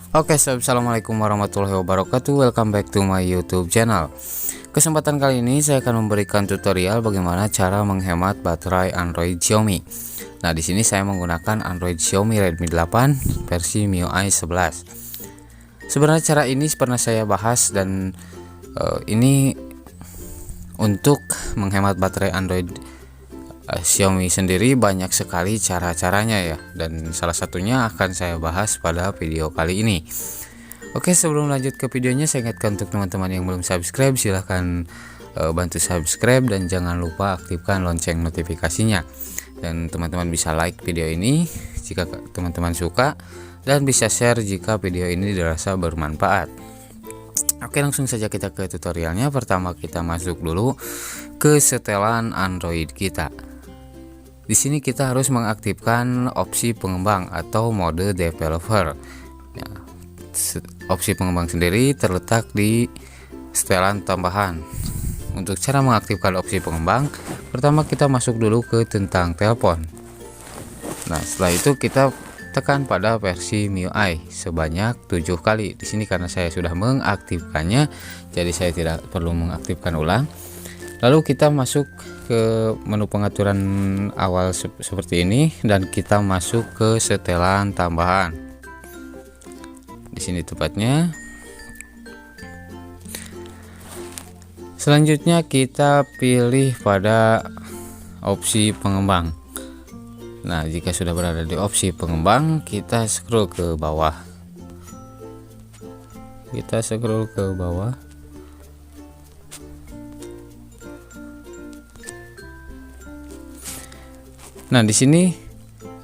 Assalamualaikum warahmatullahi wabarakatuh. Welcome back to my YouTube channel. Kesempatan kali ini saya akan memberikan tutorial bagaimana cara menghemat baterai Android Xiaomi. Nah, di sini saya menggunakan Android Xiaomi Redmi 8 versi MIUI 11. Sebenarnya cara ini pernah saya bahas dan ini untuk menghemat baterai Android Xiaomi sendiri banyak sekali cara-caranya ya, dan salah satunya akan saya bahas pada video kali ini. Oke, sebelum lanjut ke videonya, saya ingatkan untuk teman-teman yang belum subscribe, silahkan bantu subscribe dan jangan lupa aktifkan lonceng notifikasinya. Dan teman-teman bisa like video ini jika teman-teman suka, dan bisa share jika video ini dirasa bermanfaat. Oke, langsung saja kita ke tutorialnya. Pertama kita masuk dulu ke setelan Android kita. Di sini kita harus mengaktifkan opsi pengembang atau mode developer. Ya, opsi pengembang sendiri terletak di setelan tambahan. Untuk cara mengaktifkan opsi pengembang, pertama kita masuk dulu ke tentang telepon. Nah, setelah itu kita tekan pada versi MIUI sebanyak 7 kali. Di sini karena saya sudah mengaktifkannya, jadi saya tidak perlu mengaktifkan ulang. Lalu kita masuk ke menu pengaturan awal seperti ini dan kita masuk ke setelan tambahan. Di sini tepatnya. Selanjutnya kita pilih pada opsi pengembang. Nah, jika sudah berada di opsi pengembang, kita scroll ke bawah. Nah, di sini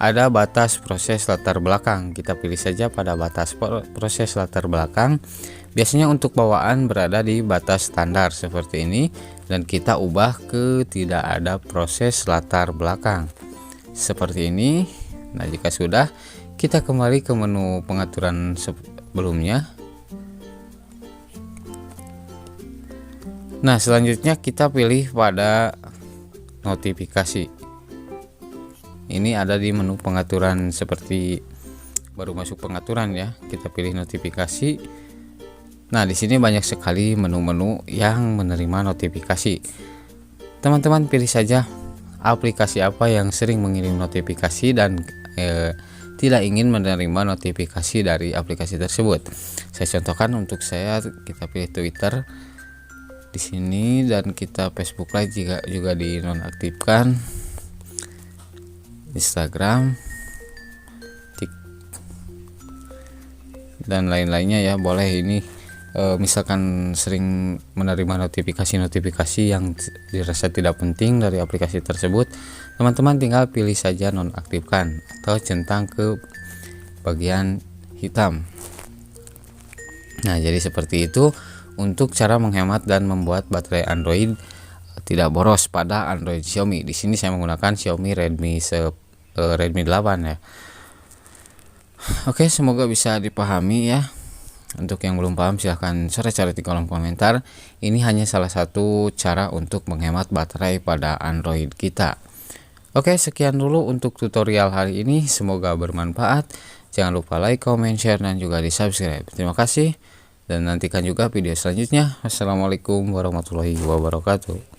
ada batas proses latar belakang. Kita pilih saja pada batas proses latar belakang. Biasanya untuk bawaan berada di batas standar seperti ini, dan kita ubah ke tidak ada proses latar belakang seperti ini. Nah, jika sudah, kita kembali ke menu pengaturan sebelumnya. Nah, selanjutnya kita pilih pada notifikasi. Ini ada di menu pengaturan seperti baru masuk pengaturan ya. Kita pilih notifikasi. Nah, di sini banyak sekali menu-menu yang menerima notifikasi. Teman-teman pilih saja aplikasi apa yang sering mengirim notifikasi dan tidak ingin menerima notifikasi dari aplikasi tersebut. Saya contohkan, untuk saya kita pilih Twitter di sini, dan kita Facebook Live juga dinonaktifkan. Instagram, dan lain-lainnya ya, boleh. Ini misalkan sering menerima notifikasi yang dirasa tidak penting dari aplikasi tersebut, teman-teman tinggal pilih saja nonaktifkan atau centang ke bagian hitam. Nah, jadi seperti itu untuk cara menghemat dan membuat baterai Android tidak boros pada Android Xiaomi. Di sini saya menggunakan Xiaomi Redmi 8 ya. Oke, semoga bisa dipahami ya. Untuk yang belum paham, silahkan coret-coret di kolom komentar. Ini hanya salah satu cara untuk menghemat baterai pada Android kita. Oke, sekian dulu untuk tutorial hari ini. Semoga bermanfaat. Jangan lupa like, comment, share, dan juga di subscribe. Terima kasih, dan nantikan juga video selanjutnya. Wassalamualaikum warahmatullahi wabarakatuh.